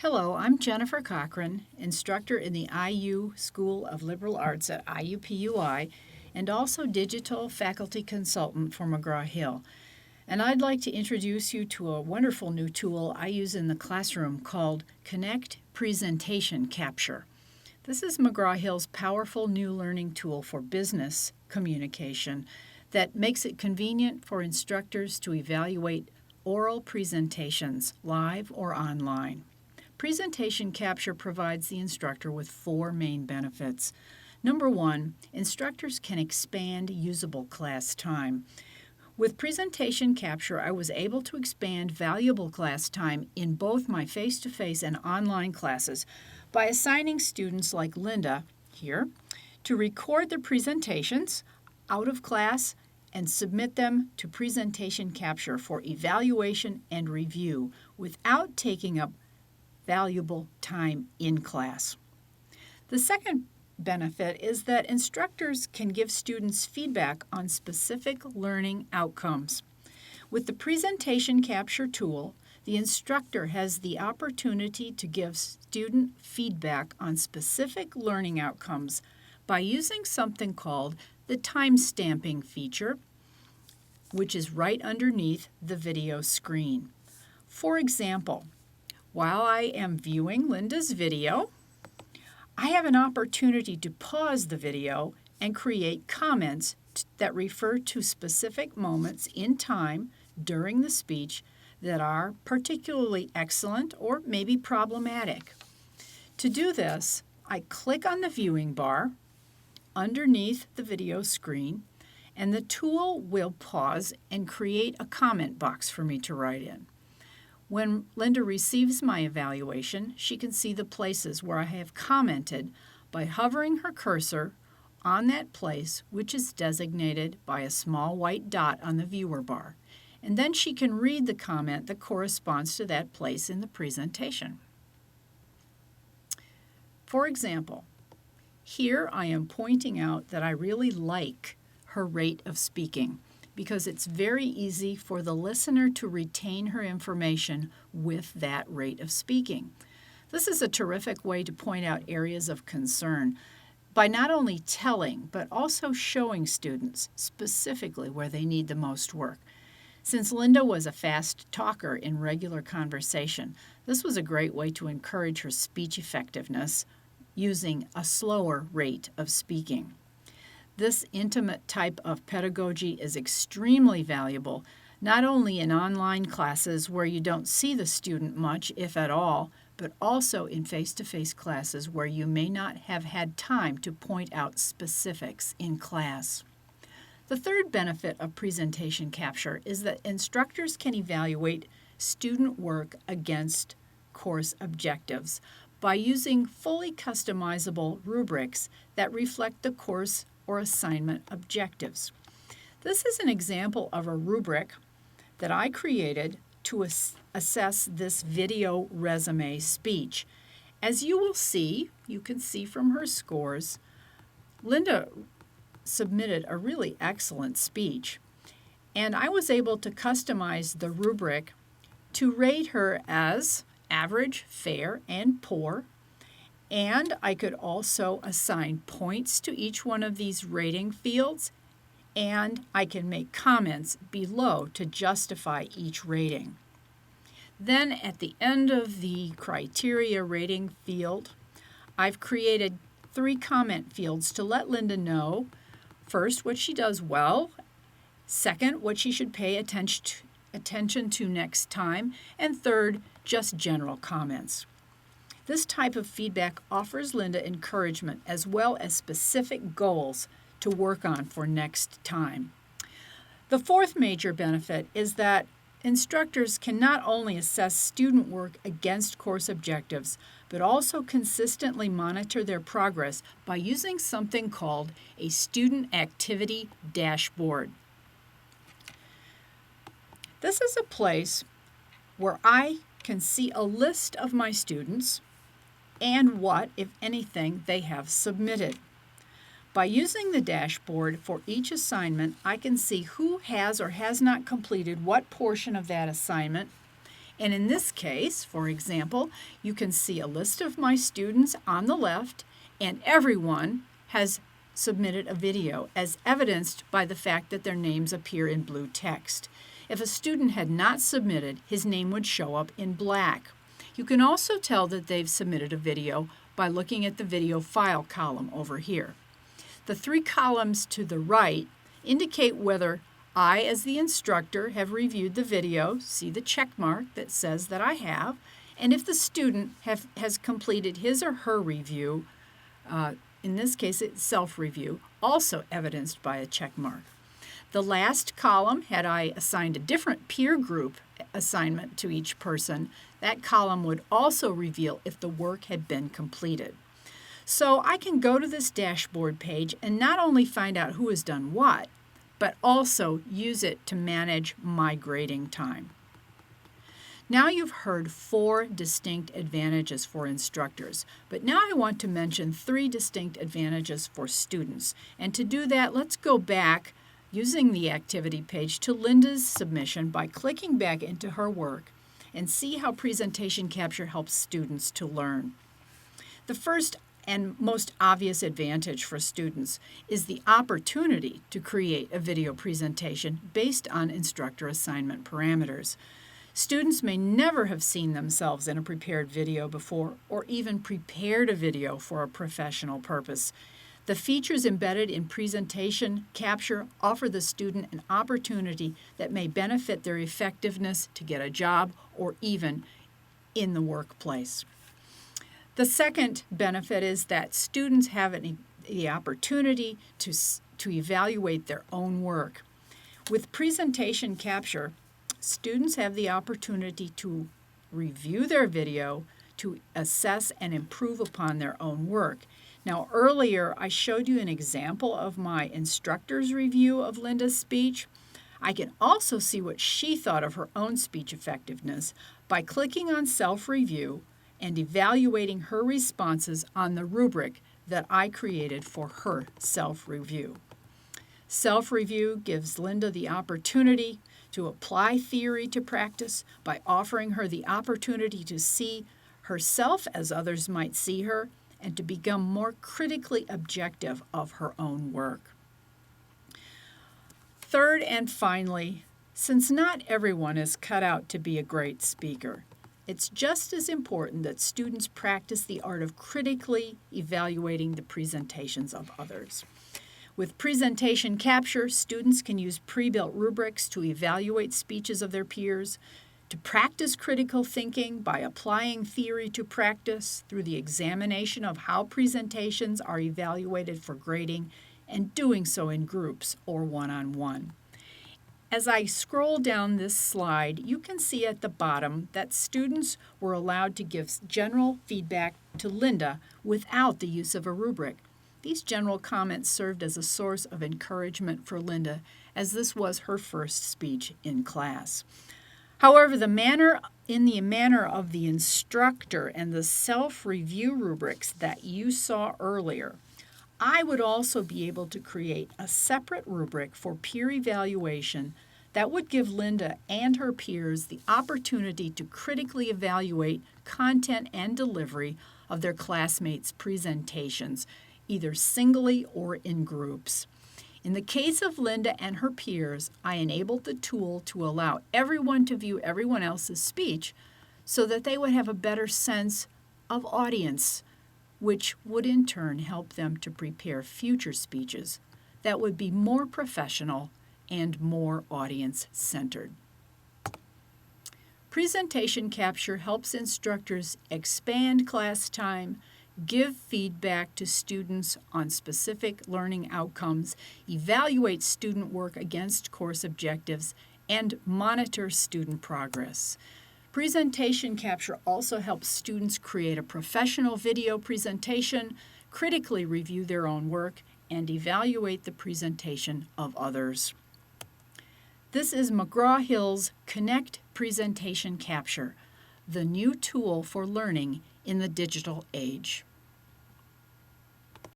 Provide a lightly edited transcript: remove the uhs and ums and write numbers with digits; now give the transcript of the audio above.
Hello, I'm Jennifer Cochran, instructor in the IU School of Liberal Arts at IUPUI and also digital faculty consultant for McGraw-Hill. And I'd like to introduce you to a wonderful new tool I use in the classroom called Connect Presentation Capture. This is McGraw-Hill's powerful new learning tool for business communication that makes it convenient for instructors to evaluate oral presentations, live or online. Presentation Capture provides the instructor with four main benefits. Number one, instructors can expand usable class time. With Presentation Capture, I was able to expand valuable class time in both my face-to-face and online classes by assigning students like Linda here to record their presentations out of class and submit them to Presentation Capture for evaluation and review without taking up valuable time in class. The second benefit is that instructors can give students feedback on specific learning outcomes. With the Presentation Capture tool, the instructor has the opportunity to give student feedback on specific learning outcomes by using something called the time-stamping feature, which is right underneath the video screen. For example, while I am viewing Linda's video, I have an opportunity to pause the video and create comments that refer to specific moments in time during the speech that are particularly excellent or maybe problematic. To do this, I click on the viewing bar underneath the video screen, and the tool will pause and create a comment box for me to write in. When Linda receives my evaluation, she can see the places where I have commented by hovering her cursor on that place, which is designated by a small white dot on the viewer bar. And then she can read the comment that corresponds to that place in the presentation. For example, here I am pointing out that I really like her rate of speaking, because it's very easy for the listener to retain her information with that rate of speaking. This is a terrific way to point out areas of concern by not only telling, but also showing students specifically where they need the most work. Since Linda was a fast talker in regular conversation, this was a great way to encourage her speech effectiveness using a slower rate of speaking. This intimate type of pedagogy is extremely valuable, not only in online classes where you don't see the student much, if at all, but also in face-to-face classes where you may not have had time to point out specifics in class. The third benefit of Presentation Capture is that instructors can evaluate student work against course objectives by using fully customizable rubrics that reflect the course or assignment objectives. This is an example of a rubric that I created to assess this video resume speech. As you will see, you can see from her scores, Linda submitted a really excellent speech, and I was able to customize the rubric to rate her as average, fair, and poor. And I could also assign points to each one of these rating fields, and I can make comments below to justify each rating. Then at the end of the criteria rating field, I've created 3 comment fields to let Linda know, first, what she does well, second, what she should pay attention to next time, and third, just general comments. This type of feedback offers Linda encouragement as well as specific goals to work on for next time. The fourth major benefit is that instructors can not only assess student work against course objectives, but also consistently monitor their progress by using something called a student activity dashboard. This is a place where I can see a list of my students and what, if anything, they have submitted. By using the dashboard for each assignment, I can see who has or has not completed what portion of that assignment And in this case, for example, you can see a list of my students on the left, and everyone has submitted a video, as evidenced by the fact that their names appear in blue text. If a student had not submitted, his name would show up in black. You can also tell that they've submitted a video by looking at the video file column over here. The 3 columns to the right indicate whether I, as the instructor, have reviewed the video, see the check mark that says that I have, and if the student has completed his or her review, in this case it's self-review, also evidenced by a check mark. The last column, had I assigned a different peer group assignment to each person, that column would also reveal if the work had been completed. So I can go to this dashboard page and not only find out who has done what, but also use it to manage my grading time. Now you've heard 4 distinct advantages for instructors, but now I want to mention 3 distinct advantages for students. And to do that, let's go back using the activity page to Linda's submission by clicking back into her work and see how presentation capture helps students to learn. The first and most obvious advantage for students is the opportunity to create a video presentation based on instructor assignment parameters. Students may never have seen themselves in a prepared video before or even prepared a video for a professional purpose. The features embedded in presentation capture offer the student an opportunity that may benefit their effectiveness to get a job or even in the workplace. The second benefit is that students have the opportunity to evaluate their own work. With presentation capture, students have the opportunity to review their video, to assess and improve upon their own work. Now, earlier I showed you an example of my instructor's review of Linda's speech. I can also see what she thought of her own speech effectiveness by clicking on self-review and evaluating her responses on the rubric that I created for her self-review. Self-review gives Linda the opportunity to apply theory to practice by offering her the opportunity to see herself as others might see her and to become more critically objective of her own work. Third and finally, since not everyone is cut out to be a great speaker, it's just as important that students practice the art of critically evaluating the presentations of others. With presentation capture, students can use pre-built rubrics to evaluate speeches of their peers, to practice critical thinking by applying theory to practice through the examination of how presentations are evaluated for grading, and doing so in groups or one-on-one. As I scroll down this slide, you can see at the bottom that students were allowed to give general feedback to Linda without the use of a rubric. These general comments served as a source of encouragement for Linda, as this was her first speech in class. However, in the manner of the instructor and the self-review rubrics that you saw earlier, I would also be able to create a separate rubric for peer evaluation that would give Linda and her peers the opportunity to critically evaluate content and delivery of their classmates' presentations, either singly or in groups. In the case of Linda and her peers, I enabled the tool to allow everyone to view everyone else's speech so that they would have a better sense of audience, which would in turn help them to prepare future speeches that would be more professional and more audience-centered. Presentation capture helps instructors expand class time, give feedback to students on specific learning outcomes, evaluate student work against course objectives, and monitor student progress. Presentation capture also helps students create a professional video presentation, critically review their own work, and evaluate the presentation of others. This is McGraw-Hill's Connect Presentation Capture, the new tool for learning in the digital age.